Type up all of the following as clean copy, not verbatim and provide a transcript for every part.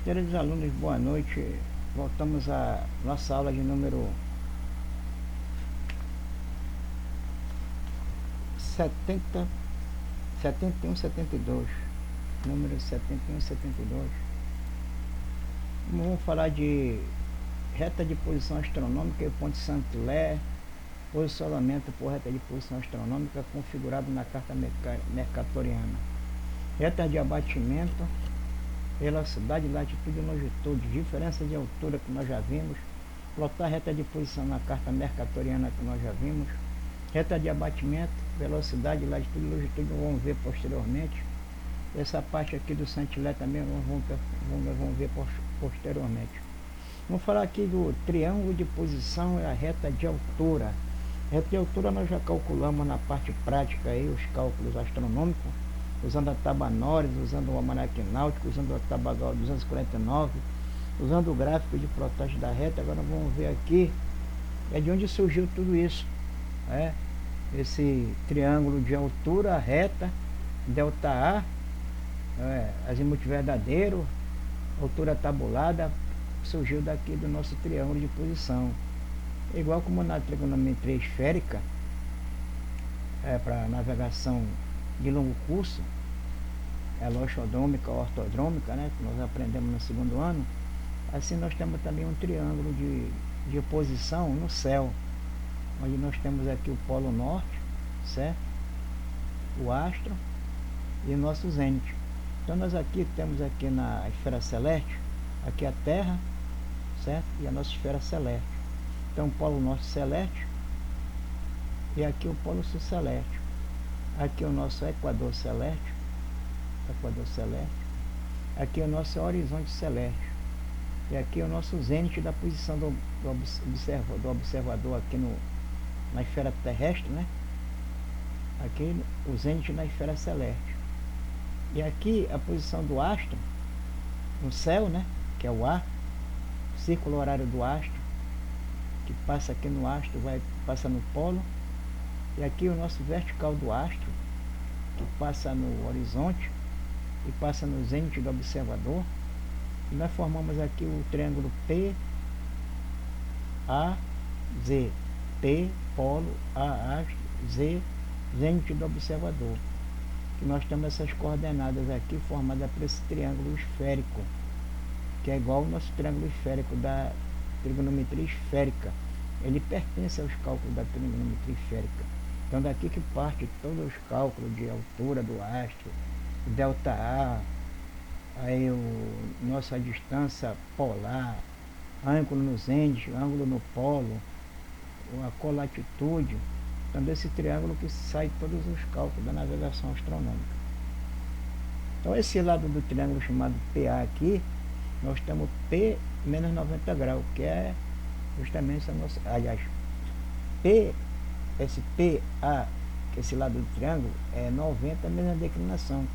Queridos alunos, boa noite. Voltamos à nossa aula de número 70, 71, 72. Número 71, 72. Vamos falar de reta de posição astronômica e ponto Saint-Hilaire, posicionamento por reta de posição astronômica configurado na carta mercatoriana. Reta de abatimento, velocidade, latitude e longitude, diferença de altura que nós já vimos, plotar reta de posição na carta mercatoriana que nós já vimos, reta de abatimento, velocidade, latitude e longitude vamos ver posteriormente. Essa parte aqui do Saint-Hilaire também vamos ver posteriormente. Vamos falar aqui do triângulo de posição e a reta de altura. Reta de altura nós já calculamos na parte prática aí os cálculos astronômicos, usando a tábua Norris, usando o almanaque náutico, usando a tábua 249, usando o gráfico de plotagem da reta. Agora vamos ver aqui de onde surgiu tudo isso, esse triângulo de altura, reta, delta A, azimuth verdadeiro, altura tabulada, surgiu daqui do nosso triângulo de posição. Igual como na trigonometria esférica, para navegação de longo curso, loxodrômica, ortodrômica, que nós aprendemos no segundo ano. Assim nós temos também um triângulo de posição no céu, onde nós temos aqui o polo norte, certo? O astro e o nosso zênite. Então nós aqui temos aqui na esfera celeste, aqui a Terra, certo? E a nossa esfera celeste. Então o polo norte celeste e aqui o polo sul celeste. Aqui o nosso equador celeste, aqui o nosso horizonte celeste, e aqui o nosso zênite da posição do observador aqui na esfera terrestre, aqui o zênite na esfera celeste, e aqui a posição do astro no céu, que é o A, o círculo horário do astro, que passa aqui no astro, passa no polo, e aqui o nosso vertical do astro, que passa no horizonte e passa no zênite do observador. E nós formamos aqui o triângulo PAZ, P, polo, A, astro, Z, zênite do observador. Que nós temos essas coordenadas aqui formadas por esse triângulo esférico, que é igual ao nosso triângulo esférico da trigonometria esférica. Ele pertence aos cálculos da trigonometria esférica. Então daqui que parte todos os cálculos de altura do astro, delta A, aí nossa distância polar, ângulo no zênite, ângulo no polo, a colatitude. Então desse triângulo que sai todos os cálculos da navegação astronômica. Então esse lado do triângulo chamado PA aqui, nós temos P menos 90 graus, que é justamente a nossa, aliás, esse PA, que esse lado do triângulo, é 90 menos a declinação,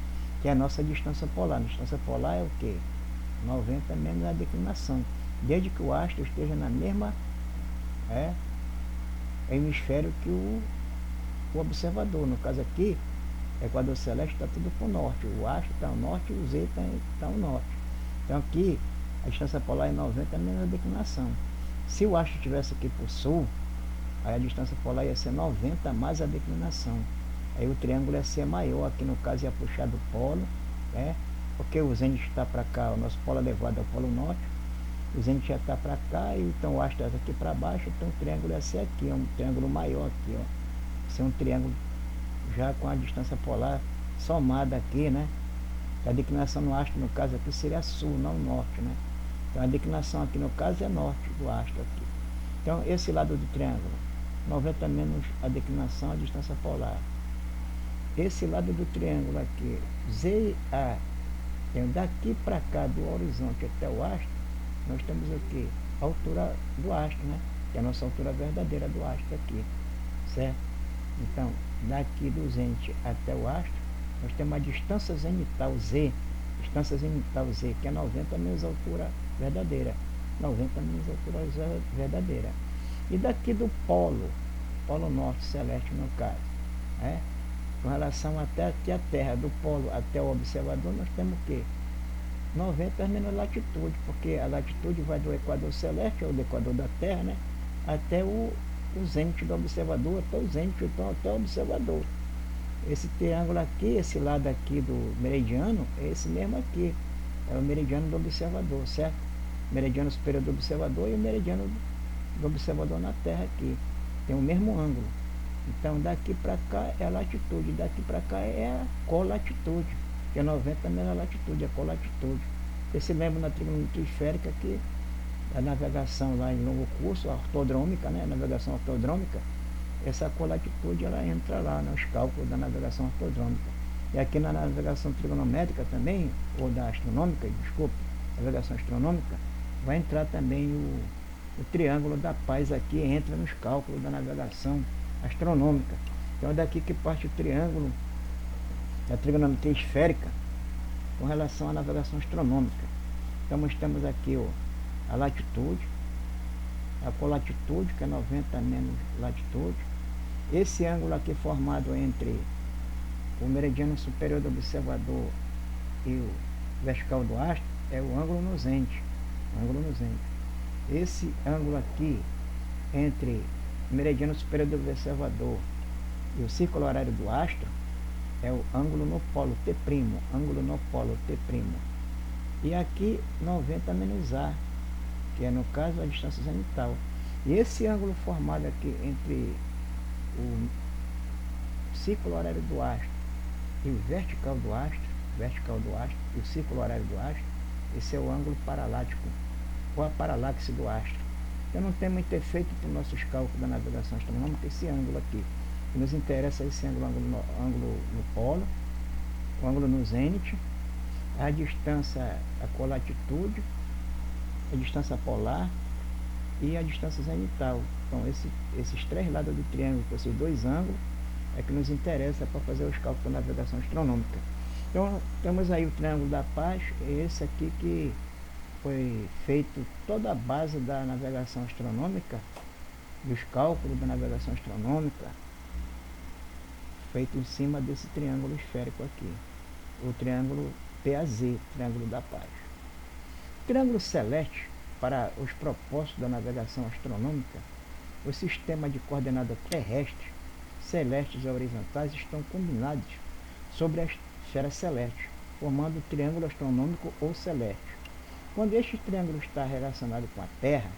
que é a nossa distância polar. A distância polar é o quê? 90 menos a declinação, desde que o astro esteja na mesma hemisfério que o observador. No caso aqui, equador celeste está tudo para o norte, o astro está ao norte e o Z está ao norte. Então aqui a distância polar é 90 menos a declinação. Se o astro estivesse aqui para o sul, aí a distância polar ia ser 90 mais a declinação. Aí o triângulo ia ser maior, aqui no caso ia puxar do polo, porque o zênite está para cá, o nosso polo elevado é o polo norte, o zênite já está para cá, e então o astro está aqui para baixo, então o triângulo ia ser aqui, um triângulo maior aqui, ser um triângulo já com a distância polar somada aqui, A declinação no astro, no caso aqui, seria sul, não norte, Então a declinação aqui no caso é norte do astro aqui. Então esse lado do triângulo, 90 menos a declinação, a distância polar. Esse lado do triângulo aqui, ZA, daqui para cá, do horizonte até o astro, nós temos aqui a altura do astro, que é a nossa altura verdadeira do astro aqui, certo? Então, daqui do zênite até o astro, nós temos a distância zenital Z, que é 90 menos a altura verdadeira, 90 menos a altura verdadeira. E daqui do polo norte celeste no caso, com relação até aqui a Terra, do polo até o observador, nós temos o quê? 90 menos latitude, porque a latitude vai do equador celeste, ou do equador da Terra, né, até o zênite do observador, até o zênite, então até o observador. Esse triângulo aqui, esse lado aqui do meridiano, é esse mesmo aqui, é o meridiano do observador, certo? Meridiano superior do observador e o meridiano do observador na Terra aqui, tem o mesmo ângulo. Então daqui para cá é a latitude, daqui para cá é a colatitude, que é 90 menos a latitude, a colatitude. Você se lembra na trigonometria esférica que a navegação lá em longo curso, a ortodrômica, né, a navegação ortodrômica, essa colatitude ela entra lá nos cálculos da navegação ortodrômica. E aqui na navegação trigonométrica também, ou da astronômica, desculpe, navegação astronômica, vai entrar também o triângulo da paz aqui, entra nos cálculos da navegação astronômica. Então é daqui que parte o triângulo da trigonometria esférica com relação à navegação astronômica. Então nós temos aqui a latitude, a colatitude, que é 90 menos latitude. Esse ângulo aqui formado entre o meridiano superior do observador e o vertical do astro é o ângulo no zênite. Esse ângulo aqui entre o meridiano superior do observador e o círculo horário do astro é o ângulo no polo T', ângulo no polo T'. E aqui 90 menos A, que é no caso a distância zenital. E esse ângulo formado aqui entre o círculo horário do astro e o vertical do astro e o círculo horário do astro, esse é o ângulo paralático, ou a paralaxe do astro. Então não tem muito efeito para os nossos cálculos da navegação astronômica esse ângulo aqui. O que nos interessa é esse ângulo no polo, o ângulo no zênite, a distância, a colatitude, a distância polar e a distância zenital. Então esses três lados do triângulo, com esses dois ângulos, é que nos interessa para fazer os cálculos da navegação astronômica. Então temos aí o triângulo da paz, esse aqui que foi feito toda a base da navegação astronômica, dos cálculos da navegação astronômica, feito em cima desse triângulo esférico aqui, o triângulo PAZ, triângulo da paz. Triângulo celeste, para os propósitos da navegação astronômica, o sistema de coordenadas terrestres, celestes e horizontais estão combinados sobre a esfera celeste, formando o triângulo astronômico ou celeste. Quando este triângulo está relacionado com a Terra,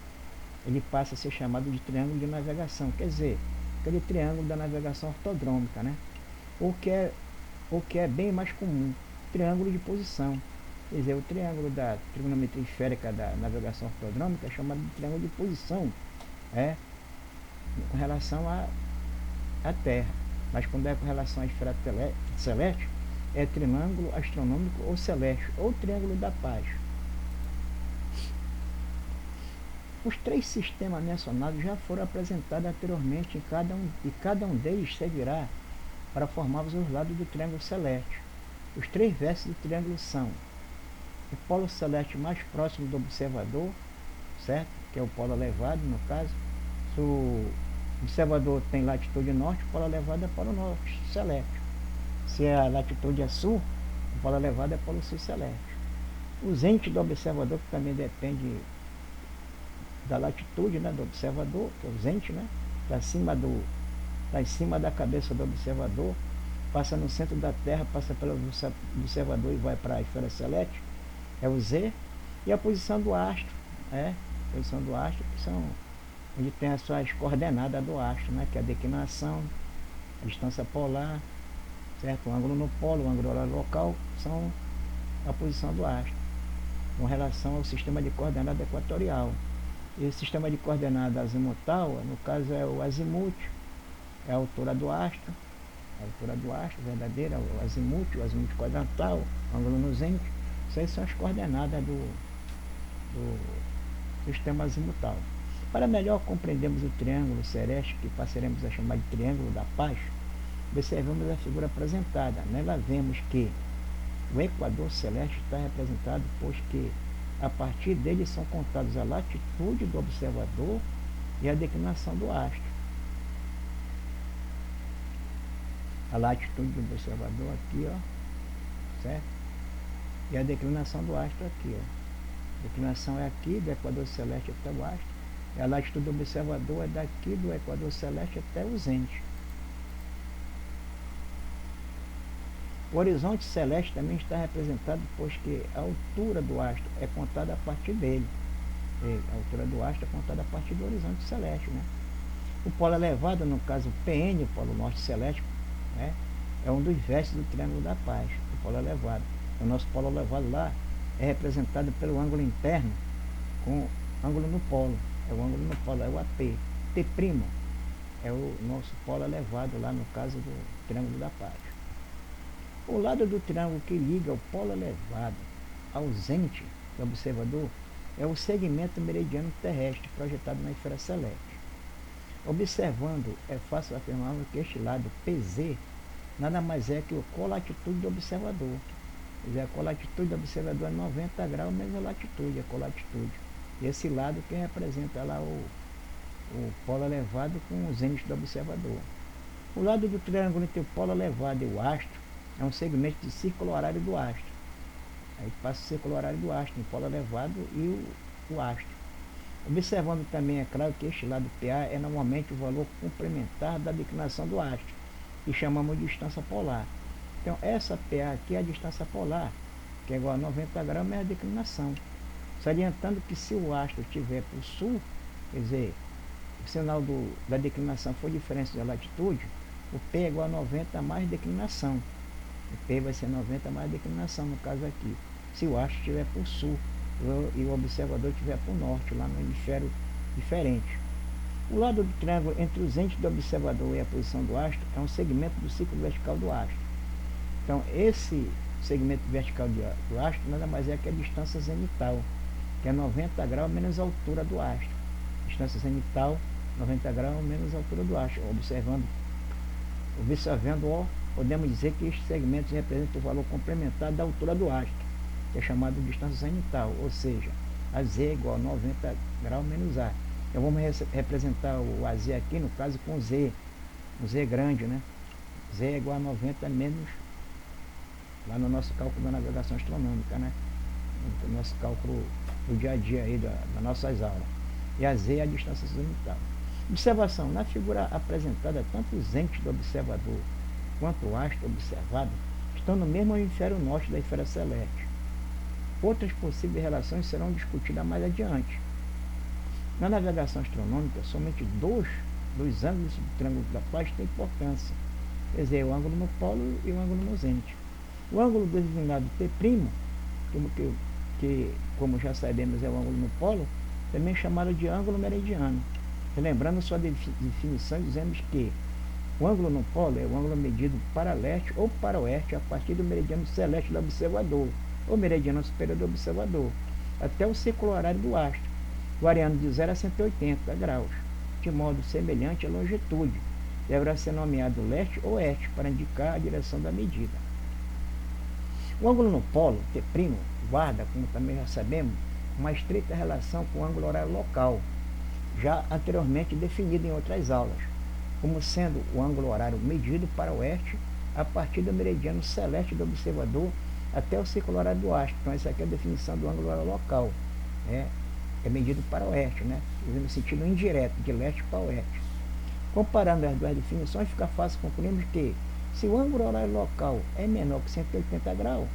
ele passa a ser chamado de triângulo de navegação, quer dizer, aquele triângulo da navegação ortodrômica, né? O que é bem mais comum, triângulo de posição. Quer dizer, o triângulo da trigonometria esférica da navegação ortodrômica é chamado de triângulo de posição, com relação à Terra. Mas quando é com relação à esfera celeste, é triângulo astronômico ou celeste, ou triângulo da paz. Os três sistemas mencionados já foram apresentados anteriormente e cada um deles servirá para formar os lados do triângulo celeste. Os três vértices do triângulo são o polo celeste mais próximo do observador, certo? Que é o polo elevado, no caso. Se o observador tem latitude norte, o polo elevado é polo norte celeste. Se a latitude é sul, o polo elevado é polo sul celeste. O zênite do observador, que também depende da latitude, né, do observador, que é o zênite, né, está em cima da cabeça do observador, passa no centro da Terra, passa pelo observador e vai para a esfera celeste, é o Z. E a posição do astro, que são onde tem as suas coordenadas do astro, né, que é a declinação, a distância polar, certo? O ângulo no polo, o ângulo local, são a posição do astro, com relação ao sistema de coordenada equatorial. E o sistema de coordenada azimutal, no caso é o azimuth, é a altura do astro, verdadeira, o azimuth quadrantal, o ângulo no zênite. Essas são as coordenadas do sistema azimutal. Para melhor compreendermos o triângulo celeste, que passaremos a chamar de triângulo da paz, observamos a figura apresentada. Nela vemos que o equador celeste está representado, pois que a partir dele são contados a latitude do observador e a declinação do astro. A latitude do observador aqui, ó, certo? E a declinação do astro aqui, ó. A declinação é aqui, do Equador Celeste até o astro. E a latitude do observador é daqui do Equador Celeste até o zênite. O horizonte celeste também está representado, pois que a altura do astro é contada a partir dele. A altura do astro é contada a partir do horizonte celeste, né? O polo elevado, no caso o PN, o polo norte celeste, né, é um dos vértices do Triângulo da Paz, o polo elevado. O nosso polo elevado lá é representado pelo ângulo interno com ângulo no polo. É o ângulo no polo, é o AP. T' é o nosso polo elevado lá, no caso do Triângulo da Paz. O lado do triângulo que liga o polo elevado ao zênite do observador é o segmento meridiano terrestre projetado na esfera celeste. Observando, é fácil afirmar que este lado PZ nada mais é que o colatitude do observador. Quer dizer, a colatitude do observador é 90 graus menos a latitude, a colatitude. E esse lado que representa lá o polo elevado com o zênite do observador. O lado do triângulo entre o polo elevado e o astro é um segmento de círculo horário do astro. Aí passa o círculo horário do astro, o polo elevado e o astro. Observando também, é claro que este lado PA é normalmente o valor complementar da declinação do astro, que chamamos de distância polar. Então essa PA aqui é a distância polar, que é igual a 90 graus menos a declinação. Salientando que se o astro estiver para o sul, quer dizer, o sinal da declinação for diferença da latitude, o P é igual a 90 mais declinação. O P vai ser 90 mais declinação, no caso aqui. Se o astro estiver para o sul e o observador estiver para o norte, lá no hemisfério diferente. O lado do triângulo entre o zênite do observador e a posição do astro é um segmento do ciclo vertical do astro. Então, esse segmento vertical do astro nada mais é que a distância zenital, que é 90 graus menos a altura do astro. Distância zenital, 90 graus menos a altura do astro. Observando, podemos dizer que estes segmentos representam o valor complementar da altura do astro, que é chamado de distância zenital, ou seja, a Z é igual a 90 graus menos A. Então vamos representar o AZ aqui, no caso, com Z, um Z grande, né? Z é igual a 90 menos, lá no nosso cálculo da navegação astronômica, né? No nosso cálculo do dia a dia aí, das nossas aulas. E a Z é a distância zenital. Observação, na figura apresentada, tanto o zênite do observador quanto o astro observado estão no mesmo hemisfério norte da esfera celeste. Outras possíveis relações serão discutidas mais adiante. Na navegação astronômica, somente dois ângulos do Triângulo da Paz têm importância, quer dizer, o ângulo no polo e o ângulo no zênite. O ângulo designado T', que como já sabemos é o ângulo no polo, também é chamado de ângulo meridiano. Relembrando sua definição, dizemos que o ângulo no polo é o ângulo medido para leste ou para oeste a partir do meridiano celeste do observador, ou meridiano superior do observador, até o círculo horário do astro, variando de 0 a 180 graus, de modo semelhante à longitude. Deverá ser nomeado leste ou oeste para indicar a direção da medida. O ângulo no polo, T', guarda, como também já sabemos, uma estreita relação com o ângulo horário local, já anteriormente definido em outras aulas, como sendo o ângulo horário medido para o oeste a partir do meridiano celeste do observador até o círculo horário do astro. Então essa aqui é a definição do ângulo horário local, é medido para o oeste, né? No sentido indireto, de leste para oeste. Comparando as duas definições, fica fácil concluirmos que se o ângulo horário local é menor que 180 graus,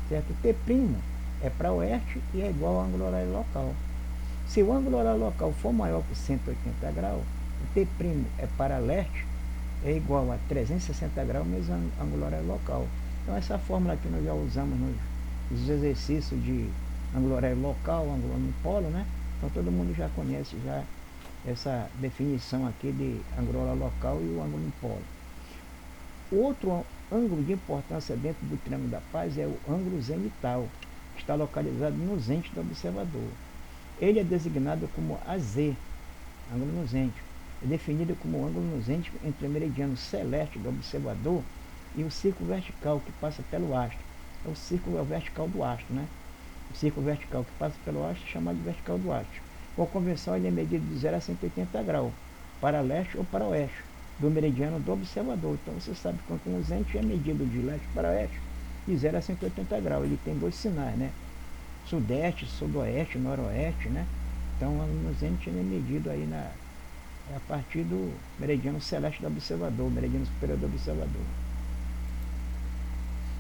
certo? T' é para oeste e é igual ao ângulo horário local. Se o ângulo horário local for maior que 180 graus, o T' é para leste, é igual a 360 graus menos ângulo horário local. Então essa fórmula que nós já usamos nos exercícios de ângulo horário local, ângulo no polo, né? Então todo mundo já conhece já essa definição aqui de ângulo horário local e o ângulo no polo. O outro ângulo de importância dentro do Triângulo da Paz é o ângulo zenital, que está localizado no zênite do observador. Ele é designado como AZ, ângulo no zênite. É definido como ângulo no zênite entre o meridiano celeste do observador e o círculo vertical que passa pelo astro. É o círculo vertical do astro, né? O círculo vertical que passa pelo astro é chamado de vertical do astro. Por convenção, ele é medido de 0 a 180 graus, para leste ou para oeste, do meridiano do observador. Então você sabe que quando o zênite é medido de leste para oeste, de 0 a 180 graus. Ele tem dois sinais, né? Sudeste, sudoeste, noroeste, né? Então o ângulo no zênite é medido aí a partir do meridiano celeste do observador, meridiano superior do observador.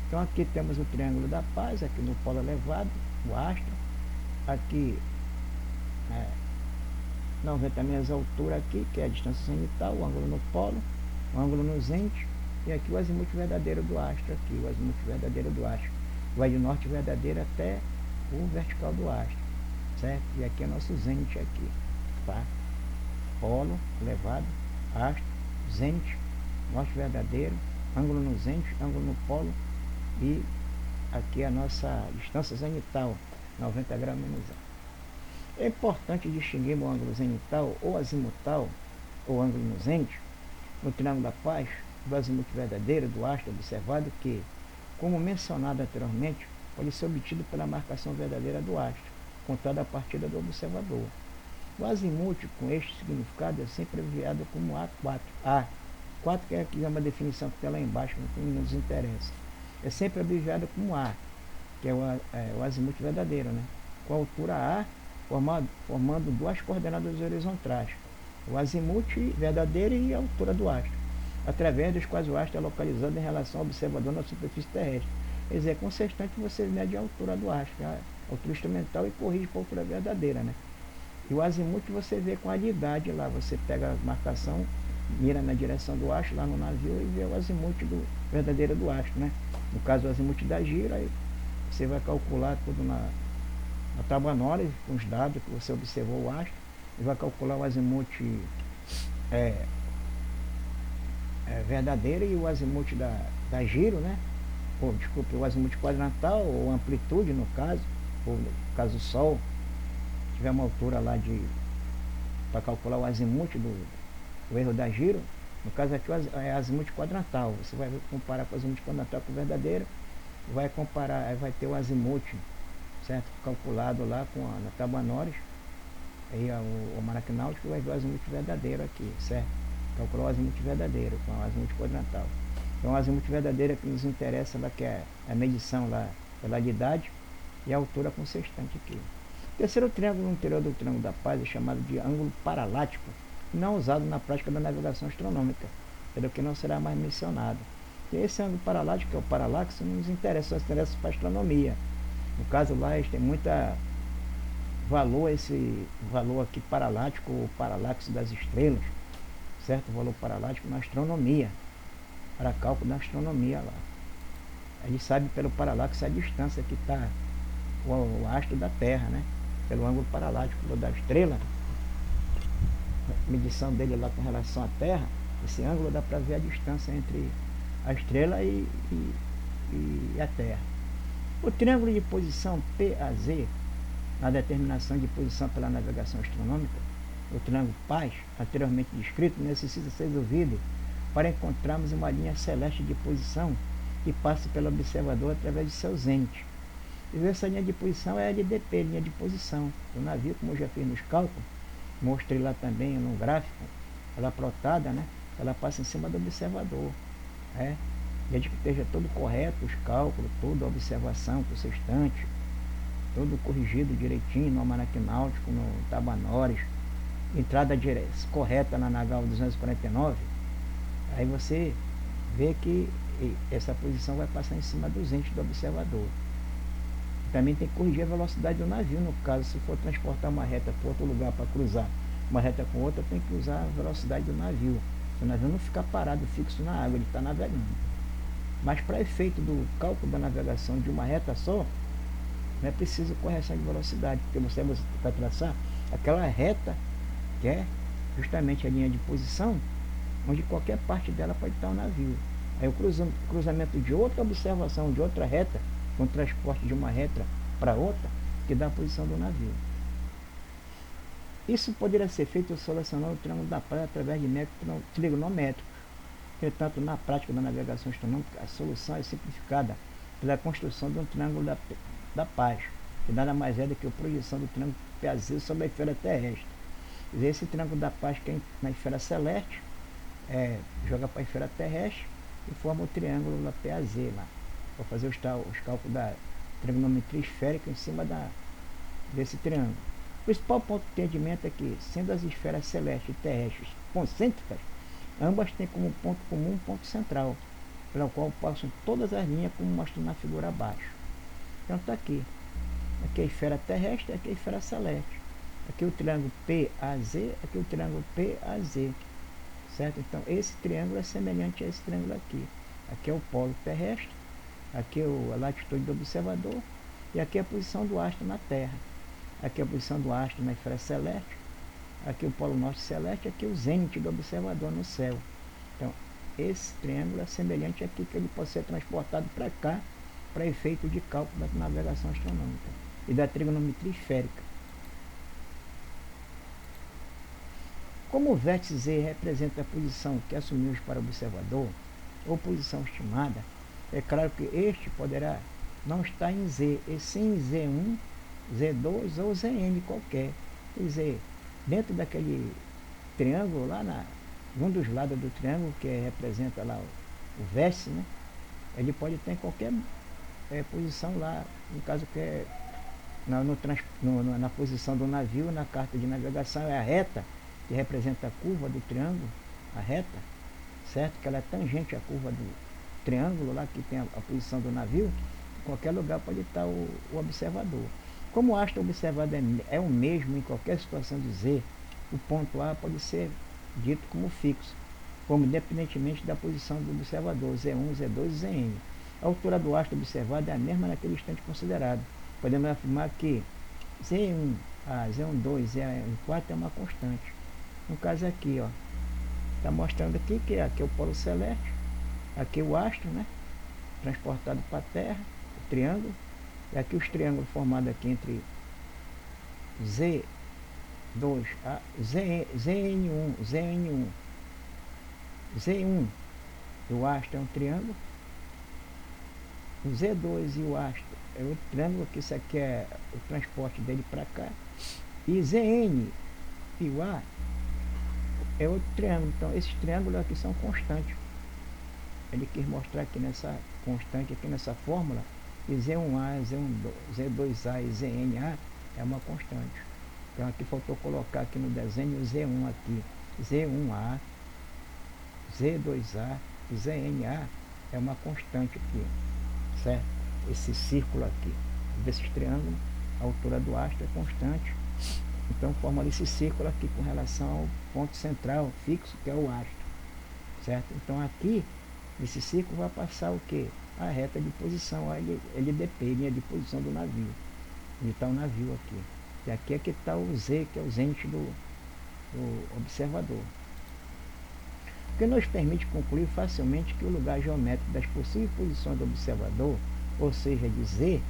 Então aqui temos o Triângulo da Paz, aqui no polo elevado, o astro. Aqui 90 metros de altura aqui, que é a distância zenital, o ângulo no polo, o ângulo no zênite, e aqui o azimuth verdadeiro do astro, aqui o azimuth verdadeiro do astro. Vai de norte verdadeiro até o vertical do astro, certo? E aqui é nosso zênite aqui, tá? Polo, elevado, astro, zênite, norte verdadeiro, ângulo no zênite, ângulo no polo, e aqui é a nossa distância zenital, 90 graus menos A. É importante distinguir o ângulo zenital ou azimutal, ou ângulo no zênite, no Triângulo da Paz, do azimuth verdadeiro do astro observado, que, como mencionado anteriormente, pode ser obtido pela marcação verdadeira do astro, contada a partir do observador. O azimuth, com este significado, é sempre abreviado como A4. A4 que é aqui uma definição que está lá embaixo, que não nos interessa. É sempre abreviado como A, que é o azimuth verdadeiro, né? Com a altura A, formando duas coordenadas horizontais, o azimuth verdadeiro e a altura do astro, através dos quais o astro é localizado em relação ao observador na superfície terrestre. Quer dizer, com sextante você mede a altura do astro, a altura instrumental, e corrige para a altura verdadeira, né? E o azimuth você vê com a unidade lá, você pega a marcação, mira na direção do astro lá no navio e vê o azimuth verdadeiro do astro, né? No caso, o azimuth da gira, aí você vai calcular tudo na tábua Nora, com os dados que você observou o astro, e vai calcular o azimuth verdadeiro e o azimuth da giro, né? Ou, desculpe, o azimuth quadrantal, ou amplitude no caso, ou no caso do Sol, tiver uma altura lá para calcular o azimuth do erro da giro, no caso aqui é azimuth quadrantal, você vai comparar com o azimuth quadrantal com o verdadeiro, vai comparar, aí vai ter o azimuth, certo? Calculado lá na tábua Nores, aí o almanaque náutico vai ver o azimuth verdadeiro aqui, certo? Calculou o azimuth verdadeiro com o azimuth quadrantal. Então o azimuth verdadeiro é que nos interessa lá, que é a medição lá pela idade e a altura com sextante aqui. O terceiro triângulo no interior do Triângulo da Paz é chamado de ângulo paralático, não usado na prática da navegação astronômica, pelo que não será mais mencionado. E esse ângulo paralático, que é o paralaxe, não nos interessa, só interessa para a astronomia. No caso lá, tem muita valor, esse valor aqui paralático, ou paralaxe das estrelas, certo? O valor paralático na astronomia, para cálculo da astronomia lá. A gente sabe pelo paralaxe a distância que está o astro da Terra, né? Pelo ângulo paralático da estrela, a medição dele lá com relação à Terra, esse ângulo dá para ver a distância entre a estrela e a Terra. O triângulo de posição PAZ, na determinação de posição pela navegação astronômica, o triângulo Paz, anteriormente descrito, necessita ser resolvido para encontrarmos uma linha celeste de posição que passe pelo observador através de seu zênite. E essa linha de posição é a LDP, linha de posição do navio, como eu já fiz nos cálculos, mostrei lá também no gráfico, ela plotada, né? Ela passa em cima do observador, né? Desde que esteja todo correto, os cálculos, toda a observação com o sextante, todo corrigido direitinho no almanaque náutico, no Tabanores, entrada correta na Nagal 249, aí você vê que essa posição vai passar em cima dos entes do observador. Também tem que corrigir a velocidade do navio, no caso, se for transportar uma reta para outro lugar para cruzar uma reta com outra, tem que usar a velocidade do navio. Se o navio não ficar parado, fixo na água, ele está navegando. Mas para efeito do cálculo da navegação de uma reta só, não é preciso correção de velocidade, porque você vai traçar aquela reta que é justamente a linha de posição, onde qualquer parte dela pode estar o navio. Aí o cruzamento de outra observação, de outra reta, com o transporte de uma reta para outra, que dá a posição do navio. Isso poderia ser feito selecionando o triângulo da Paz através de método trigonométrico. Entretanto, na prática da navegação astronômica, a solução é simplificada pela construção de um triângulo da Paz, que nada mais é do que a projeção do triângulo PAZ sobre a esfera terrestre. Esse triângulo da Paz, que é na esfera celeste, joga para a esfera terrestre e forma o triângulo da PAZ lá. para fazer os cálculos da trigonometria esférica em cima desse triângulo. O principal ponto de entendimento é que, sendo as esferas celestes e terrestres concêntricas, ambas têm como ponto comum um ponto central, pelo qual passam todas as linhas, como mostra na figura abaixo. Então está aqui. Aqui é a esfera terrestre, aqui é a esfera celeste. Aqui o triângulo PAZ, aqui o triângulo PAZ. Certo? Então esse triângulo é semelhante a esse triângulo aqui. Aqui é o polo terrestre, aqui é a latitude do observador e aqui é a posição do astro na Terra. Aqui é a posição do astro na esfera celeste, aqui o polo norte celeste, aqui o zênite do observador no céu. Então esse triângulo é semelhante aqui, que ele pode ser transportado para cá para efeito de cálculo da navegação astronômica e da trigonometria esférica. Como o vértice Z representa a posição que assumimos para o observador, ou posição estimada, é claro que este poderá não estar em Z, e sim em Z1, Z2 ou Zn qualquer. Quer dizer, dentro daquele triângulo lá, um dos lados do triângulo, que representa lá o vértice, né? Ele pode ter qualquer posição lá, no caso que é na posição do navio, na carta de navegação é a reta, que representa a curva do triângulo, a reta, certo? Que ela é tangente à curva do triângulo lá, que tem a posição do navio. Em qualquer lugar pode estar o observador. Como o astro observado é o mesmo em qualquer situação de Z, o ponto A pode ser dito como fixo, como independentemente da posição do observador, Z1, Z2 e Zn. A altura do astro observado é a mesma naquele instante considerado. Podemos afirmar que Z1, Z12, Z14 é uma constante. No caso aqui, ó, está mostrando aqui que aqui é o polo celeste, aqui o astro, né, transportado para a Terra, o triângulo, e aqui os triângulos formados aqui entre Z2, ZN1, ZN1, Z1, o astro é um triângulo, o Z2 e o astro é outro triângulo, que isso aqui é o transporte dele para cá, e Zn e o A é outro triângulo. Então esses triângulos aqui são constantes. Ele quis mostrar aqui nessa constante, aqui nessa fórmula, que Z1A, Z2A e ZNA é uma constante. Então aqui faltou colocar aqui no desenho o Z1 aqui, Z1A, Z2A e ZNA é uma constante aqui, certo? Esse círculo aqui desses triângulos, a altura do astro é constante. Então forma esse círculo aqui com relação ao ponto central fixo, que é o astro, certo? Então aqui esse círculo vai passar o que? A reta de posição, a LDP, linha de posição do navio. Onde está o navio aqui. E aqui é que está o Z, que é o zênite do observador. O que nos permite concluir facilmente que o lugar geométrico das possíveis posições do observador, ou seja, de Z,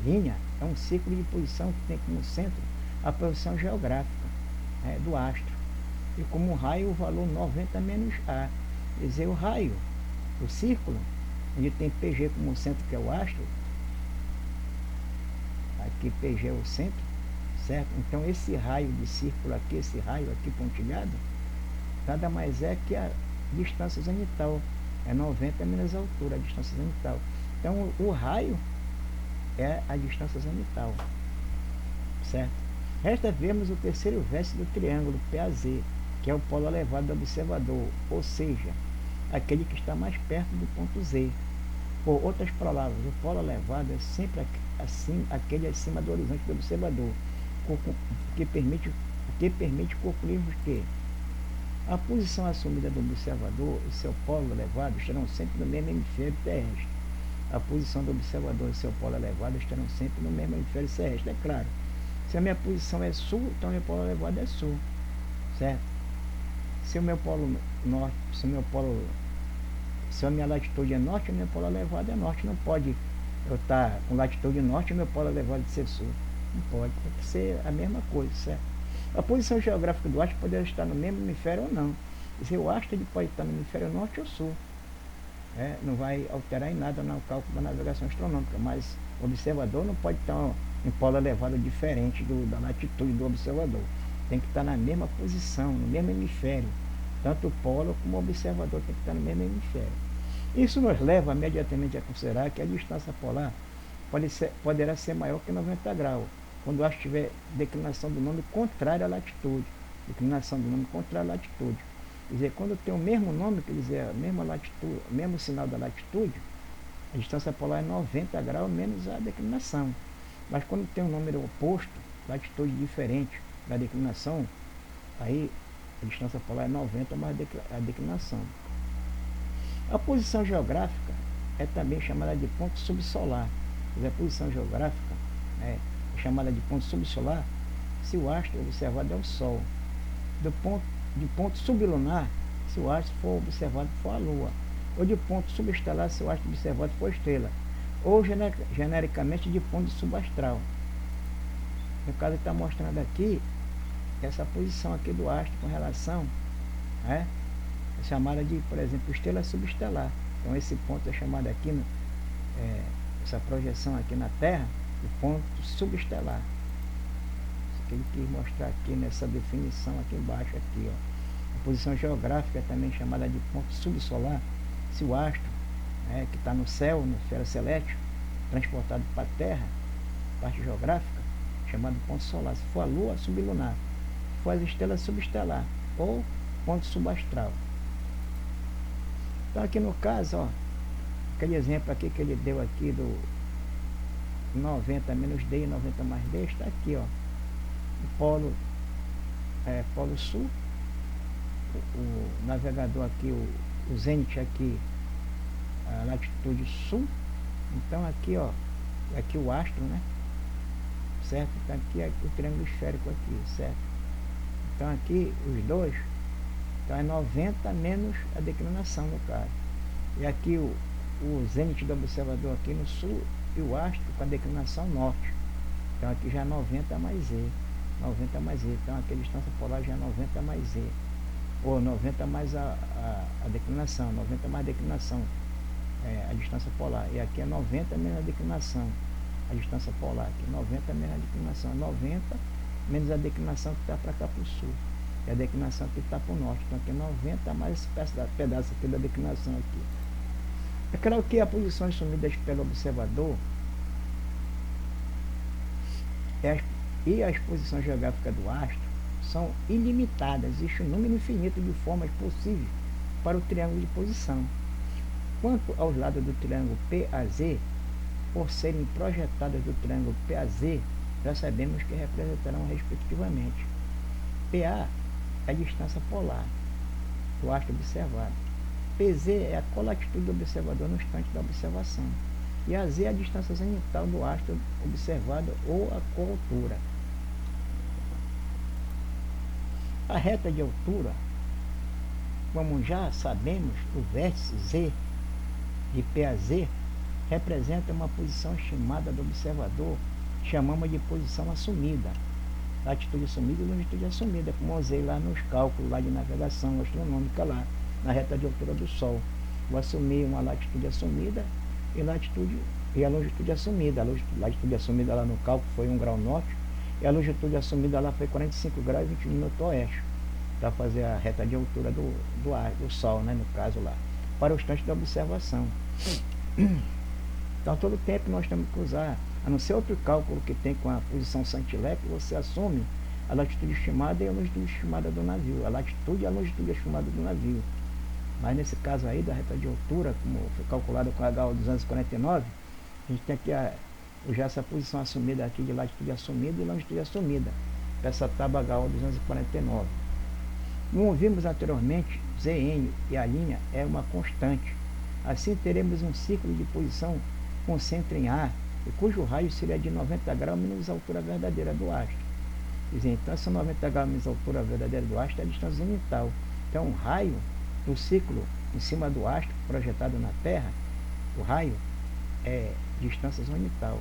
linha, é um círculo de posição que tem como centro a posição geográfica do astro. E como raio, o valor 90 menos A. Quer dizer, o raio, o círculo, onde tem PG como centro, que é o astro, aqui PG é o centro, certo? Então esse raio de círculo aqui, esse raio aqui pontilhado, nada mais é que a distância zenital, é 90 menos a altura, a distância zenital. Então o raio é a distância zenital, certo? Resta vermos o terceiro vértice do triângulo PAZ, que é o polo elevado do observador, ou seja, aquele que está mais perto do ponto Z. Por outras palavras, o polo elevado é sempre assim, aquele acima do horizonte do observador, o que permite concluirmos que a posição assumida do observador e seu polo elevado estarão sempre no mesmo hemisfério terrestre. A posição do observador e seu polo elevado estarão sempre no mesmo hemisfério terrestre, é claro. Se a minha posição é sul, então meu polo elevado é sul, certo? Se o meu polo norte, se a minha latitude é norte, o meu polo elevado é norte. Não pode eu estar com latitude norte e meu polo elevado ser sul. Não pode, tem que ser a mesma coisa, certo? A posição geográfica do astro poderá estar no mesmo hemisfério ou não. Se o astro ele pode estar no hemisfério norte ou sul. Não vai alterar em nada no cálculo da navegação astronômica, mas o observador não pode estar em polo elevado diferente da latitude do observador. Tem que estar na mesma posição, no mesmo hemisfério. Tanto o polo como o observador tem que estar no mesmo hemisfério. Isso nos leva imediatamente a considerar que a distância polar poderá ser maior que 90 graus, quando o astro tiver declinação do nome contrária à latitude. Declinação do nome contrária à latitude. Quer dizer, quando tem o mesmo nome, quer dizer, a mesma latitude, o mesmo sinal da latitude, a distância polar é 90 graus menos a declinação. Mas quando tem um número oposto, latitude diferente da declinação, aí a distância polar é 90 mais a declinação. A posição geográfica é também chamada de ponto subsolar. Quer dizer, a posição geográfica é chamada de ponto subsolar se o astro observado é o Sol. De ponto sublunar, se o astro for observado for a Lua. Ou de ponto subestelar, se o astro observado for a estrela. Ou genericamente de ponto subastral. No caso, está mostrando aqui essa posição aqui do astro com relação, é chamada de, por exemplo, estrela subestelar. Então esse ponto é chamado aqui, essa projeção aqui na Terra, de ponto subestelar. Isso que ele quis mostrar aqui nessa definição aqui embaixo, aqui, ó. A posição geográfica é também chamada de ponto subsolar, se o astro que está no céu, na esfera celeste, transportado para a Terra, parte geográfica, chamado ponto solar. Se for a Lua, sublunar. Se for as estrelas, subestelar, ou ponto subastral. Então aqui no caso, ó, aquele exemplo aqui que ele deu aqui do 90 menos D e 90 mais D, está aqui, ó. O polo sul, o navegador aqui, o zênite aqui, a latitude sul. Então aqui, ó, aqui o astro, né? Certo? Então aqui é o triângulo esférico aqui, certo? Então aqui os dois, então é 90 menos a declinação no caso. E aqui o zênite do observador aqui no sul e o astro com a declinação norte. Então aqui já é 90 mais Z. 90 mais Z. Então aqui a distância polar já é 90 mais Z. Ou 90 mais a declinação. 90 mais a declinação. A distância polar. E aqui é 90 menos a declinação. A distância polar aqui. 90 menos a declinação. 90 menos a declinação que está para cá para o sul. E a declinação que está para o norte. Então aqui é 90 mais esse pedaço aqui da declinação aqui. É claro que as posições assumidas pelo observador e a exposição geográfica do astro são ilimitadas. Existe um número infinito de formas possíveis para o triângulo de posição. Quanto aos lados do triângulo PAZ, por serem projetadas do triângulo PAZ, já sabemos que representarão respectivamente. PA é a distância polar do astro observado. PZ é a colatitude do observador no instante da observação. E AZ é a distância zenital do astro observado ou a coaltura. A reta de altura, como já sabemos, o vértice Z de PAZ representa uma posição estimada do observador, chamamos de posição assumida. Latitude assumida e longitude assumida, como usei lá nos cálculos lá de navegação astronômica lá, na reta de altura do Sol. Eu assumi uma latitude assumida e a longitude assumida. A latitude assumida lá no cálculo foi 1 grau norte e a longitude assumida lá foi 45 graus e 20 minutos oeste, para fazer a reta de altura do Sol, né, no caso lá, para o instante da observação. Então todo tempo nós temos que usar, a não ser outro cálculo que tem com a posição Saint-Hilaire, que você assume a latitude estimada e a longitude estimada do navio, a latitude e a longitude estimada do navio. Mas nesse caso aí da reta de altura, como foi calculado com a HO 249, a gente tem aqui já essa posição assumida aqui de latitude assumida e longitude assumida, para essa tábua HO 249. Como vimos anteriormente, Zn e a linha é uma constante. Assim teremos um círculo de posição com centro em A, e cujo raio seria de 90 graus menos a altura verdadeira do astro. Quer dizer, então essa 90 graus menos a altura verdadeira do astro é a distância zenital. Então o raio do círculo em cima do astro projetado na Terra, o raio é distância zenital.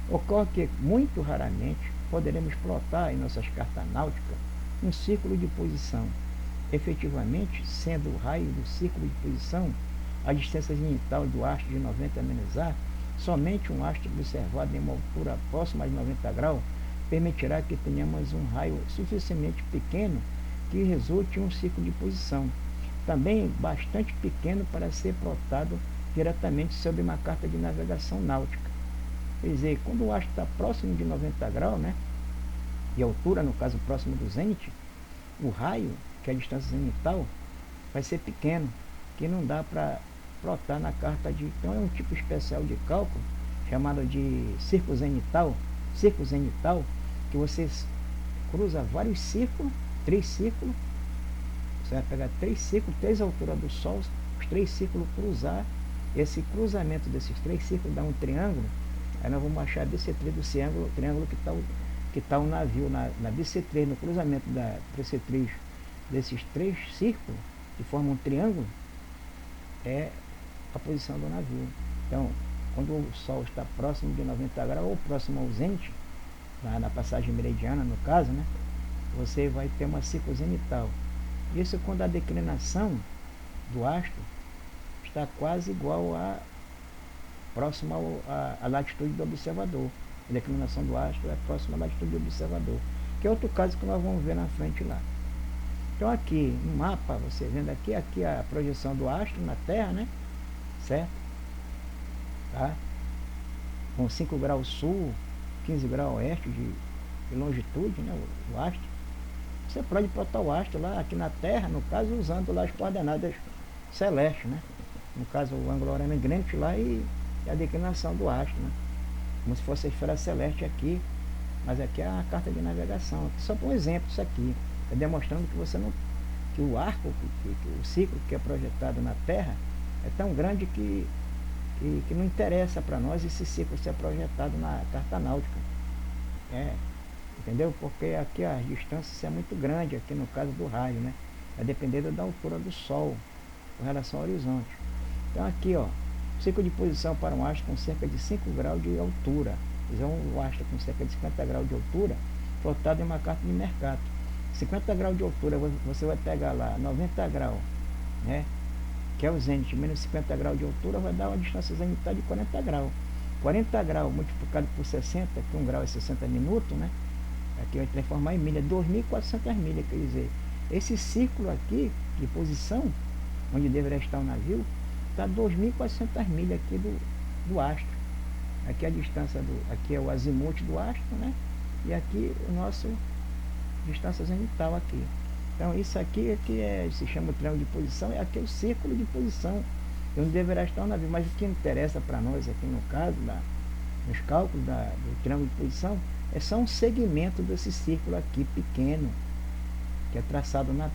Ocorre que muito raramente poderemos plotar em nossas cartas náuticas um círculo de posição. Efetivamente, sendo o raio do círculo de posição a distância zenital do astro de 90 menos A, somente um astro observado em uma altura próxima de 90 graus permitirá que tenhamos um raio suficientemente pequeno que resulte em um círculo de posição, também bastante pequeno para ser plotado diretamente sobre uma carta de navegação náutica. Quer dizer, quando o astro está próximo de 90 graus, né, de altura, no caso próximo do zênite, o raio, que é a distância zenital, vai ser pequeno, que não dá para plotar na carta de... Então é um tipo especial de cálculo, chamado de círculo zenital, que você cruza vários círculos, 3 círculos, você vai pegar 3 círculos, 3 alturas do Sol, os 3 círculos cruzar, esse cruzamento desses 3 círculos dá um triângulo, aí nós vamos achar a bissetriz do triângulo que está o navio, na bissetriz, no cruzamento da bissetriz desses 3 círculos, que formam um triângulo, é a posição do navio. Então, quando o Sol está próximo de 90 graus, ou próximo ao zênite, na passagem meridiana, no caso, né, você vai ter uma círculo zenital. Isso quando a declinação do astro está quase igual próxima à latitude do observador. A declinação do astro é próxima à latitude do observador, que é outro caso que nós vamos ver na frente lá. Então aqui no mapa, você vendo aqui a projeção do astro na Terra, né? Certo? Tá? Com 5 graus sul, 15 graus oeste de longitude, né? O astro. Você pode botar o astro lá aqui na Terra, no caso usando lá as coordenadas celestes, né? No caso o ângulo horário grande lá e a declinação do astro, né? Como se fosse a esfera celeste aqui, mas aqui é a carta de navegação. Aqui só para um exemplo, isso aqui. Está demonstrando que você não, que o arco, o ciclo que é projetado na Terra é tão grande que não interessa para nós esse ciclo ser projetado na carta náutica. Entendeu? Porque aqui a distância é muito grande, aqui no caso do raio, né? É dependendo da altura do Sol com relação ao horizonte. Então aqui, ó, ciclo de posição para um astro com cerca de 5 graus de altura. Quer um astro com cerca de 50 graus de altura, plotado em uma carta de Mercator. 50 graus de altura, você vai pegar lá 90 graus, né? Que é o zênite, menos 50 graus de altura, vai dar uma distância zenital de 40 graus. 40 graus multiplicado por 60, que 1 grau é 60 minutos, né? Aqui vai transformar em milha, 2.400 milhas, quer dizer, esse círculo aqui de posição, onde deverá estar o navio, está 2.400 milhas aqui do astro. Aqui a distância aqui é o azimuth do astro, né? E aqui o nosso distância zenital aqui. Então isso aqui se chama o triângulo de posição, aqui é o círculo de posição, onde deverá estar o navio. Mas o que interessa para nós aqui no caso, nos cálculos do triângulo de posição, é só um segmento desse círculo aqui pequeno, que é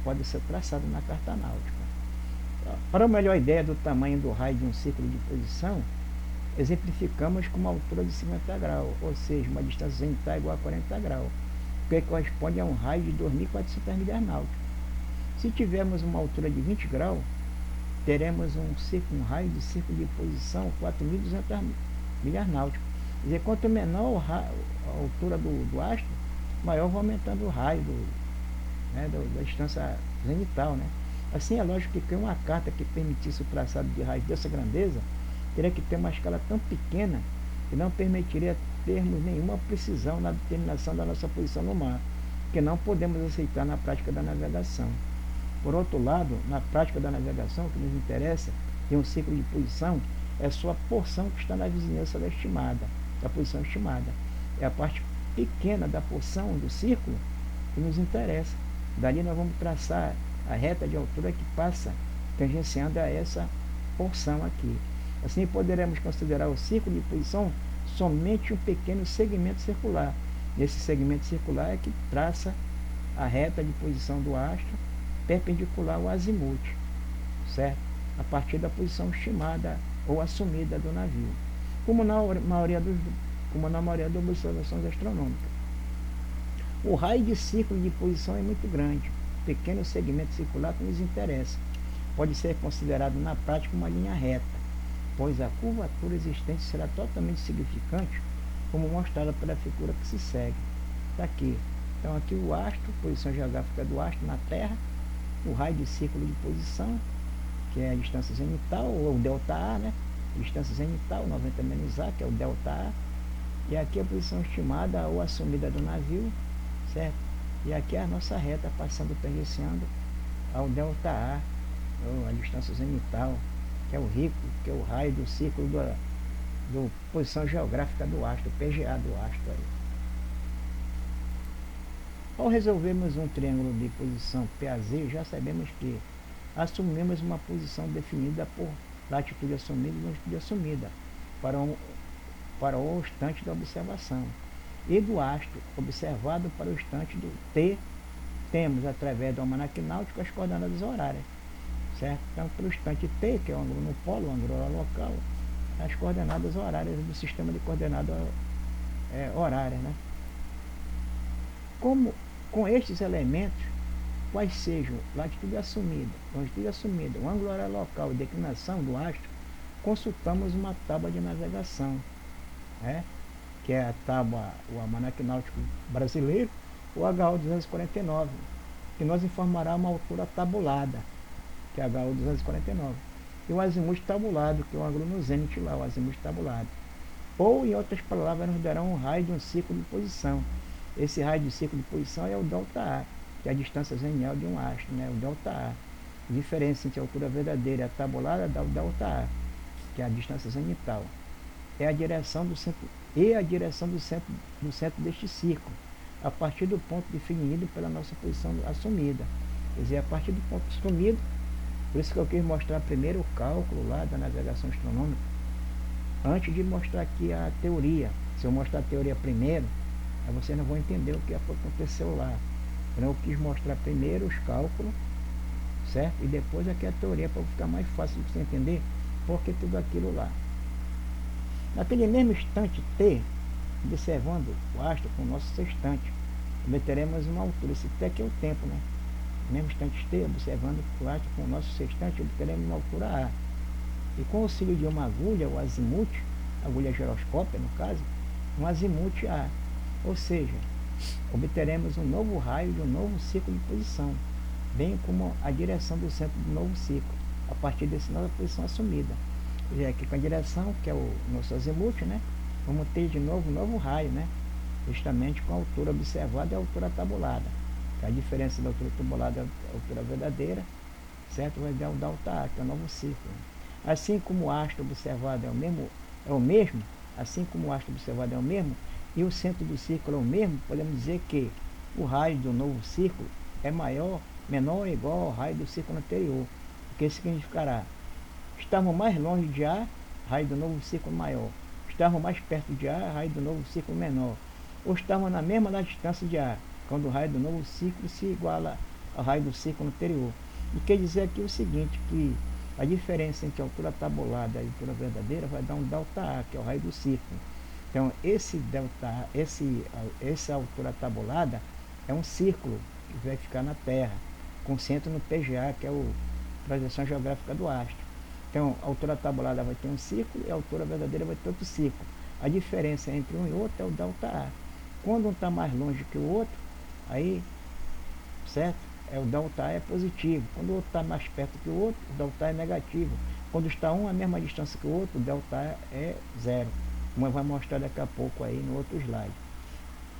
pode ser traçado na carta náutica. Para uma melhor ideia do tamanho do raio de um círculo de posição, exemplificamos com uma altura de 50 graus, ou seja, uma distância zenital igual a 40 graus, que corresponde a um raio de 2.400 milhas náuticas. Se tivermos uma altura de 20 graus, teremos um raio de círculo de posição 4.200 milhas náuticas. Quer dizer, quanto menor a altura do astro, maior vai aumentando o raio da distância zenital, né? Assim é lógico que uma carta que permitisse o traçado de raio dessa grandeza teria que ter uma escala tão pequena que não permitiria termos nenhuma precisão na determinação da nossa posição no mar, que não podemos aceitar na prática da navegação. Por outro lado, na prática da navegação, o que nos interessa em um ciclo de posição é a sua porção que está na vizinhança da posição estimada. É a parte pequena da porção do círculo que nos interessa. Dali nós vamos traçar a reta de altura que passa tangenciando a essa porção aqui. Assim poderemos considerar o círculo de posição somente um pequeno segmento circular. Esse segmento circular é que traça a reta de posição do astro perpendicular ao azimuth, certo? A partir da posição estimada ou assumida do navio, como na maioria das observações astronômicas. O raio de círculo de posição é muito grande, pequeno segmento circular que nos interessa. Pode ser considerado na prática uma linha reta, pois a curvatura existente será totalmente significante, como mostrada pela figura que se segue. Está aqui. Então aqui o astro, posição geográfica do astro na Terra, o raio de círculo de posição, que é a distância zenital, ou o delta A, né? Distância zenital, 90 menos A, que é o delta A. E aqui a posição estimada ou assumida do navio, certo? E aqui a nossa reta passando, tangenciando ao delta A, ou a distância zenital, que é o rico, que é o raio do círculo do posição geográfica do astro, PGA do astro aí. Ao resolvermos um triângulo de posição PAZ, já sabemos que assumimos uma posição definida por latitude assumida e longitude assumida para o instante da observação. E do astro observado para o instante do T, temos, através do almanaque náutico, as coordenadas horárias. Certo? Então, para o instante T, que é o ângulo no polo, o ângulo local, as coordenadas horárias do sistema de coordenadas horárias. Né? Com estes elementos, quais sejam latitude assumida, longitude assumida, o ângulo horário local e declinação do astro, consultamos uma tábua de navegação, que é a tábua, o almanaque náutico brasileiro, o HO 249, que nos informará uma altura tabulada, que é a HO 249, e o azimuth tabulado, que é o ângulo no zênite lá, o azimuth tabulado. Ou, em outras palavras, nos dará um raio de um círculo de posição. Esse raio de círculo de posição é o ΔA, que é a distância zenial de um astro, né? O ΔA. A diferença entre a altura verdadeira e a tabulada dá o ΔA, que é a distância zenital. É a direção do centro, do centro deste círculo, a partir do ponto definido pela nossa posição assumida. Quer dizer, a partir do ponto assumido, por isso que eu quis mostrar primeiro o cálculo lá da navegação astronômica, antes de mostrar aqui a teoria. Se eu mostrar a teoria primeiro, aí vocês não vão entender o que aconteceu lá. Então eu quis mostrar primeiro os cálculos, certo? E depois aqui a teoria, para ficar mais fácil de você entender porque tudo aquilo lá. Naquele mesmo instante T, observando o astro com o nosso sextante, obteremos uma altura. Esse T aqui é o tempo, né? No mesmo instante T, observando o astro com o nosso sextante, obteremos uma altura A. E com o auxílio de uma agulha, o azimuth, agulha giroscópia no caso, um azimuth A. Ou seja, obteremos um novo raio de um novo círculo de posição, bem como a direção do centro do novo ciclo, a partir dessa nova posição assumida. E aqui com a direção, que é o nosso azimuth, né? Vamos ter de novo um novo raio, né? Justamente com a altura observada e a altura tabulada. A diferença da altura tabulada e a altura verdadeira, certo? Vai dar o ΔA, que é o novo círculo. Assim como o astro observado é o mesmo, assim como o astro observado é o mesmo, e o centro do círculo é o mesmo, podemos dizer que o raio do novo círculo é menor ou igual ao raio do círculo anterior. O que significará? Estarmos mais longe de A, raio do novo círculo maior. Estarmos mais perto de A, raio do novo círculo menor. Ou estarmos na mesma distância de A, quando o raio do novo círculo se iguala ao raio do círculo anterior. E quer dizer aqui o seguinte, que a diferença entre a altura tabulada e a altura verdadeira vai dar um ΔA, que é o raio do círculo. Então, essa altura tabulada é um círculo que vai ficar na Terra, com centro no PGA, que é a projeção geográfica do astro. Então, a altura tabulada vai ter um círculo e a altura verdadeira vai ter outro círculo. A diferença entre um e outro é o ΔA. Quando um está mais longe que o outro, aí, certo? O ΔA é positivo. Quando o outro está mais perto que o outro, o ΔA é negativo. Quando está um à mesma distância que o outro, o ΔA é zero. Como vai mostrar daqui a pouco aí no outro slide.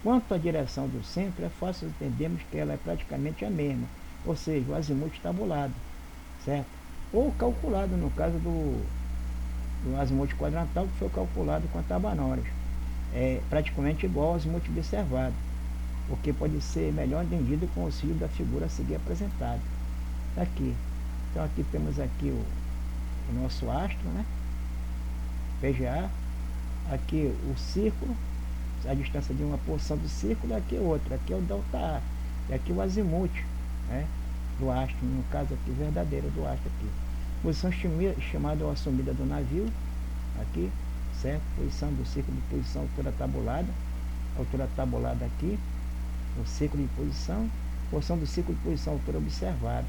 Quanto à direção do centro, é fácil entendermos que ela é praticamente a mesma, ou seja, o azimuth tabulado, certo? Ou calculado, no caso do azimuth quadrantal, que foi calculado com a Tabanores. É praticamente igual ao azimuth observado, o que pode ser melhor entendido com o auxílio da figura a seguir apresentada. Aqui. Então aqui temos aqui o nosso astro, né? PGA. Aqui o círculo, a distância de uma porção do círculo, aqui é outra, aqui é o ΔA, e aqui o azimuth, né, do astro, no caso aqui verdadeiro do astro aqui. Posição chamada ou assumida do navio, aqui, certo? Posição do círculo de posição, altura tabulada aqui, o círculo de posição, porção do círculo de posição, altura observada.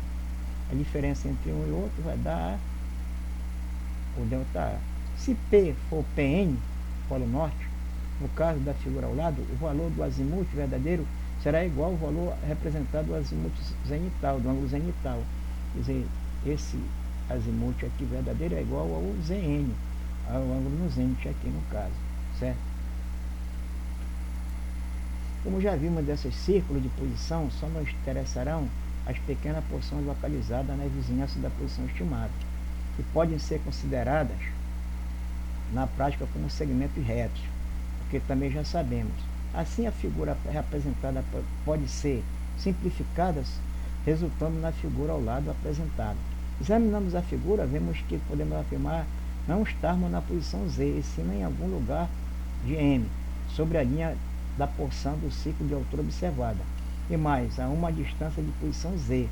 A diferença entre um e outro vai dar o ΔA. Se P for PN, Polo Norte, no caso da figura ao lado, o valor do azimuth verdadeiro será igual ao valor representado do azimuth zenital, do ângulo zenital. Quer dizer, esse azimuth aqui verdadeiro é igual ao ZN, ao ângulo no zênite aqui no caso, certo? Como já vimos desses círculos de posição, só nos interessarão as pequenas porções localizadas na vizinhança da posição estimada. que podem ser consideradas na prática como segmentos retos, porque também já sabemos. Assim, a figura representada pode ser simplificada, resultando na figura ao lado apresentada. Examinamos a figura, vemos que podemos afirmar não estarmos na posição Z, e sim em algum lugar de M, sobre a linha da porção do ciclo de altura observada, e mais, a uma distância de posição Z,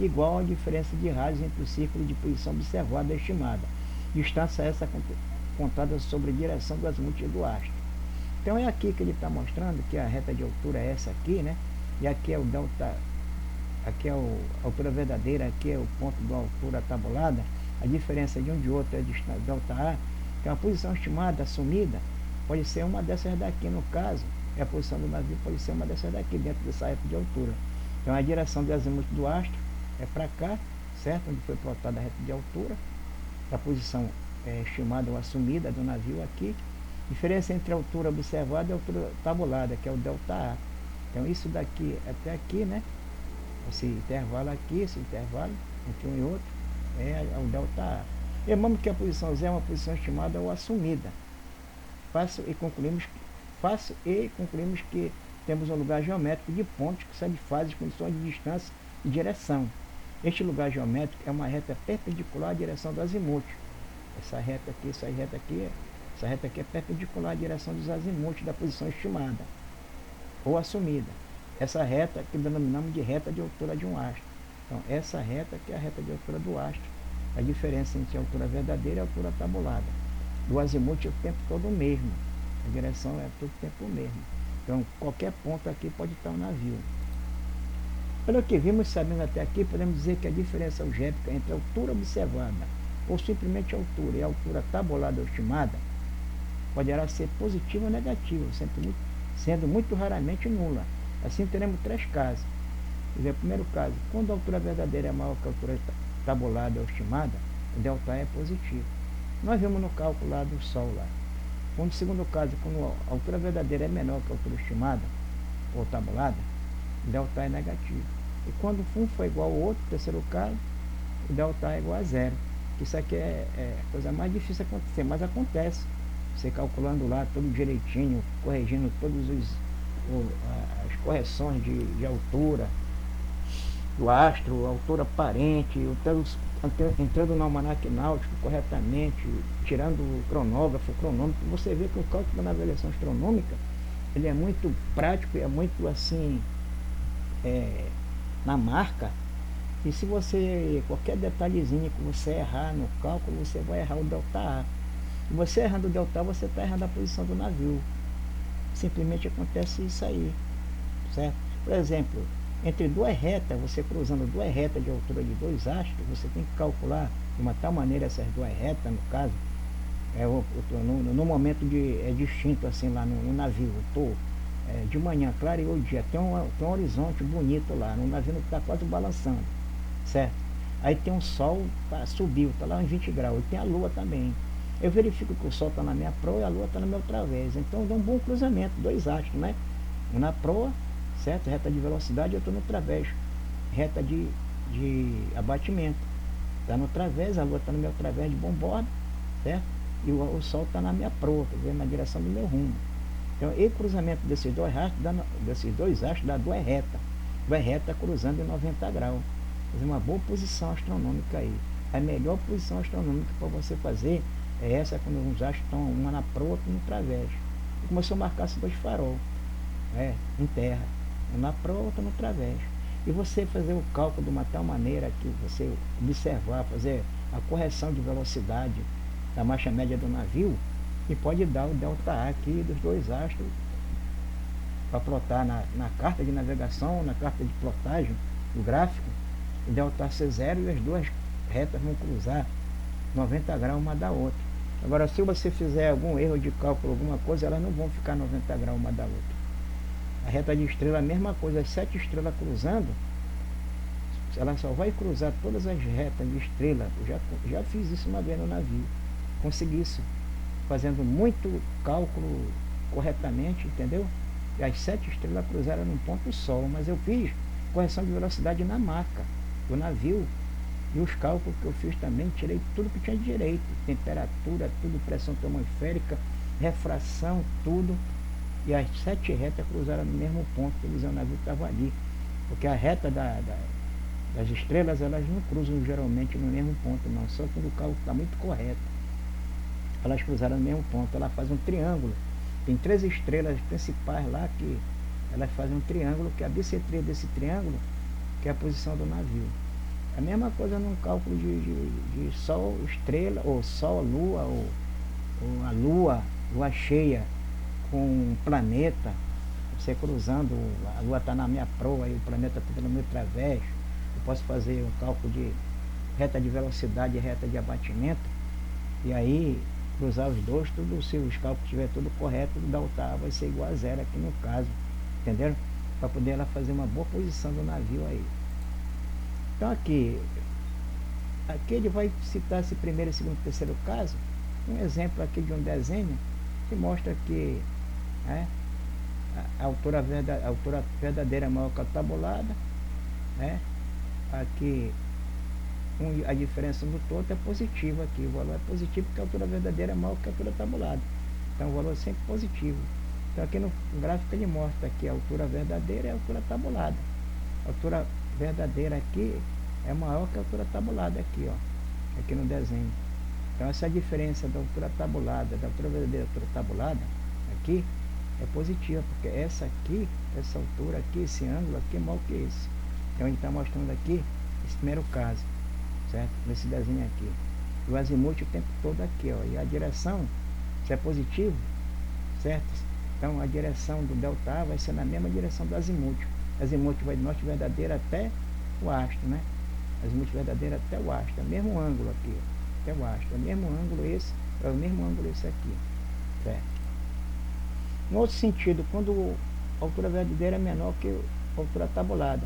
igual à diferença de raios entre o círculo de posição observada e estimada. Distância essa contada sobre a direção do azimuth do astro. Então é aqui que ele está mostrando que a reta de altura é essa aqui, né? E aqui é o delta, aqui é a altura verdadeira, aqui é o ponto da altura tabulada. A diferença de um de outro é a distância delta A. Então a posição estimada, assumida, pode ser uma dessas daqui, no caso, a posição do navio pode ser uma dessas daqui, dentro dessa reta de altura. Então a direção do azimuth do astro é para cá, certo? Onde foi plotada a reta de altura. A posição estimada ou assumida do navio aqui. Diferença entre a altura observada e a altura tabulada, que é o delta A. Então isso daqui até aqui, né? Esse intervalo aqui, esse intervalo entre um e outro, é o delta A. Lembramos que a posição Z é uma posição estimada ou assumida. Fácil e concluímos que temos um lugar geométrico de pontos que satisfaz as condições de distância e direção. Este lugar geométrico é uma reta perpendicular à direção do azimuth. Essa reta aqui é perpendicular à direção dos azimuths da posição estimada ou assumida. Essa reta que denominamos de reta de altura de um astro. Então, essa reta que é a reta de altura do astro. A diferença entre a altura verdadeira e a altura tabulada. Do azimuth é o tempo todo o mesmo. A direção é todo o tempo o mesmo. Então, qualquer ponto aqui pode estar um navio. Pelo que vimos, sabendo até aqui, podemos dizer que a diferença algébrica entre a altura observada, ou simplesmente a altura, e a altura tabulada ou estimada, poderá ser positiva ou negativa, sendo muito raramente nula. Assim teremos três casos. O primeiro caso, quando a altura verdadeira é maior que a altura tabulada ou estimada, o delta é positivo. Nós vimos no cálculo lá do Sol lá. No segundo caso, quando a altura verdadeira é menor que a altura estimada ou tabulada, o delta é negativo. E quando um for igual ao outro, terceiro caso, o delta é igual a zero. Isso aqui é a coisa mais difícil de acontecer, mas acontece. Você calculando lá tudo direitinho, corrigindo todas as correções de altura do astro, altura aparente, entrando no almanaque náutico corretamente, tirando o cronógrafo, o cronômetro, você vê que o cálculo da navegação astronômica ele é muito prático, é muito assim, na marca. E se você, qualquer detalhezinho que você errar no cálculo, você vai errar o delta A. E você errando o delta A, você está errando a posição do navio. Simplesmente acontece isso aí, certo? Por exemplo, entre duas retas, você cruzando duas retas de altura de dois astros, você tem que calcular de uma tal maneira essas duas retas, no caso, no momento distinto assim lá no navio. Eu estou de manhã, clareou o dia, tem um horizonte bonito lá, no navio que está quase balançando, certo? Aí tem um sol, subiu, está lá em 20 graus, e tem a lua também. Eu verifico que o sol está na minha proa e a lua está no meu través. Então dá um bom cruzamento, dois astros, né? Um na proa, certo? Reta de velocidade, eu estou no través, reta de abatimento. Está no través, a lua está no meu través de bomborda, certo? E o sol está na minha proa, quer dizer, na direção do meu rumo. Então, e cruzamento desses dois astros dá duas retas cruzando em 90 graus. Quer dizer, uma boa posição astronômica aí. A melhor posição astronômica para você fazer é essa, quando os astros estão uma na proa, outra no través. E como se eu marcasse dois farol, em terra, um na proa, outro no través. E você fazer o cálculo de uma tal maneira que você observar, fazer a correção de velocidade da marcha média do navio, e pode dar o delta A aqui dos dois astros para plotar na carta de navegação, na carta de plotagem, do gráfico, o delta A ser zero e as duas retas vão cruzar 90 graus uma da outra. Agora, se você fizer algum erro de cálculo, alguma coisa, elas não vão ficar 90 graus uma da outra. A reta de estrela, a mesma coisa, as 7 estrelas cruzando, ela só vai cruzar todas as retas de estrela. Eu já fiz isso uma vez no navio. Consegui isso, fazendo muito cálculo corretamente, entendeu? E as 7 estrelas cruzaram num ponto só, mas eu fiz correção de velocidade na marca do navio. E os cálculos que eu fiz também, tirei tudo que tinha direito, temperatura, tudo, pressão atmosférica, refração, tudo. E as 7 retas cruzaram no mesmo ponto, quer dizer, o navio estava ali. Porque a reta das estrelas, elas não cruzam geralmente no mesmo ponto, não, só quando o cálculo está muito correto. Elas cruzaram no mesmo ponto, ela faz um triângulo. Tem 3 estrelas principais lá que elas fazem um triângulo, que é a bissetria desse triângulo, que é a posição do navio. A mesma coisa num cálculo de Sol, estrela, ou Sol, Lua, ou a Lua cheia com um planeta, você cruzando, a Lua está na minha proa e o planeta está no meu través. Eu posso fazer um cálculo de reta de velocidade e reta de abatimento, e aí cruzar os dois, tudo, se os cálculos estiver tudo correto, o delta A vai ser igual a zero aqui no caso, entenderam? Para poder ela fazer uma boa posição do navio aí. Então aqui ele vai citar esse primeiro, segundo, terceiro caso, um exemplo aqui de um desenho que mostra que a altura verdadeira é maior que a tabulada, aqui a diferença do todo é positiva aqui, o valor é positivo porque a altura verdadeira é maior que a altura tabulada, então o valor é sempre positivo. Então aqui no gráfico ele mostra que a altura verdadeira é a altura tabulada, a altura verdadeira aqui é maior que a altura tabulada aqui, ó, aqui no desenho. Então essa diferença da altura tabulada, da altura verdadeira da altura tabulada, aqui, é positiva, porque essa aqui, essa altura aqui, esse ângulo aqui é maior que esse. Então ele está mostrando aqui esse primeiro caso, certo? Nesse desenho aqui. E o azimuth o tempo todo aqui, ó. E a direção, se é positivo, certo? Então a direção do delta A vai ser na mesma direção do azimuth. O azimuth vai do norte verdadeiro até o astro, né? Azimuth verdadeiro até o astro. É o mesmo ângulo aqui, ó, até o astro. É o mesmo ângulo esse, é o mesmo ângulo esse aqui, certo? No outro sentido, quando a altura verdadeira é menor que a altura tabulada,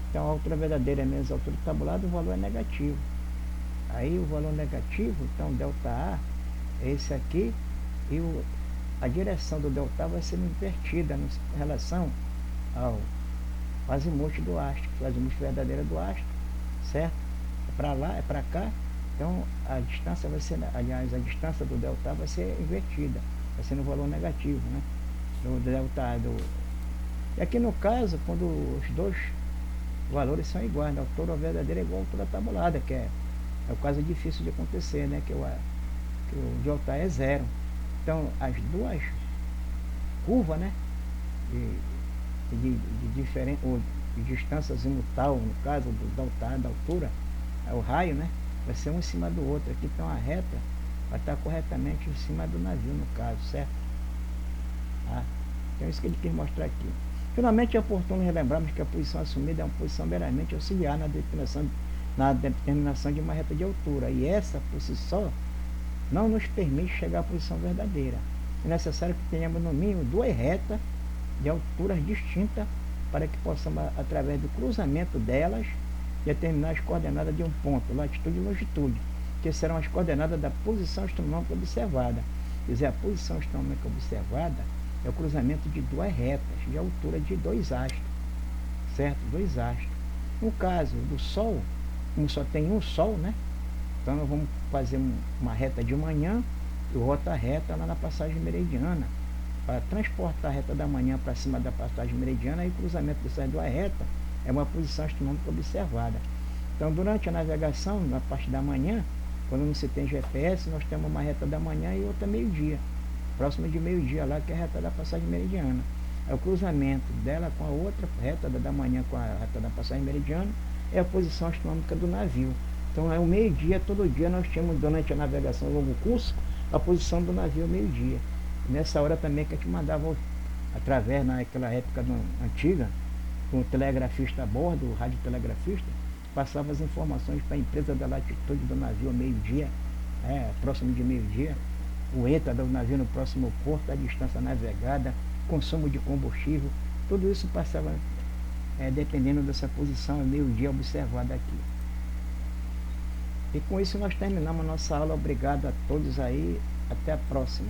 então a altura verdadeira é menos a altura tabulada, o valor é negativo. Aí o valor negativo, então delta A é esse aqui, e a direção do delta A vai ser invertida em relação ao azimuth do astro, o azimuth verdadeiro do astro, certo? É para lá, é para cá, então a distância vai ser, aliás, a distância do delta A vai ser invertida, vai ser no valor negativo, né? Do delta A e aqui no caso, quando os dois valores são iguais, a altura verdadeira é igual à altura tabulada, que é o caso difícil de acontecer, né? Que o delta A é zero. Então as duas curvas, né? De distância azimutal, no caso do delta A, da altura, o raio, né? Vai ser um em cima do outro. Aqui então a reta vai estar corretamente em cima do navio, no caso, certo? Então é isso que ele quis mostrar aqui. Finalmente é oportuno relembrarmos que a posição assumida é uma posição meramente auxiliar na determinação de uma reta de altura, e essa por si só não nos permite chegar à posição verdadeira. É necessário que tenhamos no mínimo 2 retas de alturas distintas para que possamos, através do cruzamento delas, determinar as coordenadas de um ponto, latitude e longitude, que serão as coordenadas da posição astronômica observada. Quer dizer, a posição astronômica observada é o cruzamento de 2 retas de altura de 2 astros, certo? 2 astros. No caso do Sol, como só tem um Sol, né? Então nós vamos fazer uma reta de manhã e outra reta lá na passagem meridiana, para transportar a reta da manhã para cima da passagem meridiana, e o cruzamento dessas 2 retas é uma posição astronômica observada. Então durante a navegação, na parte da manhã, quando não se tem GPS, nós temos uma reta da manhã e outra meio-dia, próxima de meio-dia lá, que é a reta da passagem meridiana. É o cruzamento dela com a outra reta da manhã com a reta da passagem meridiana, é a posição astronômica do navio. Então é o meio-dia, todo dia nós tínhamos, durante a navegação ao longo curso, a posição do navio ao meio-dia. Nessa hora também que a gente mandava, através, naquela época antiga, com o telegrafista a bordo, o radiotelegrafista, passava as informações para a empresa da latitude do navio ao meio-dia, próximo de meio-dia, o ETA do navio no próximo porto, a distância navegada, consumo de combustível, tudo isso passava dependendo dessa posição ao meio-dia observada aqui. E com isso nós terminamos a nossa aula. Obrigado a todos aí, até a próxima.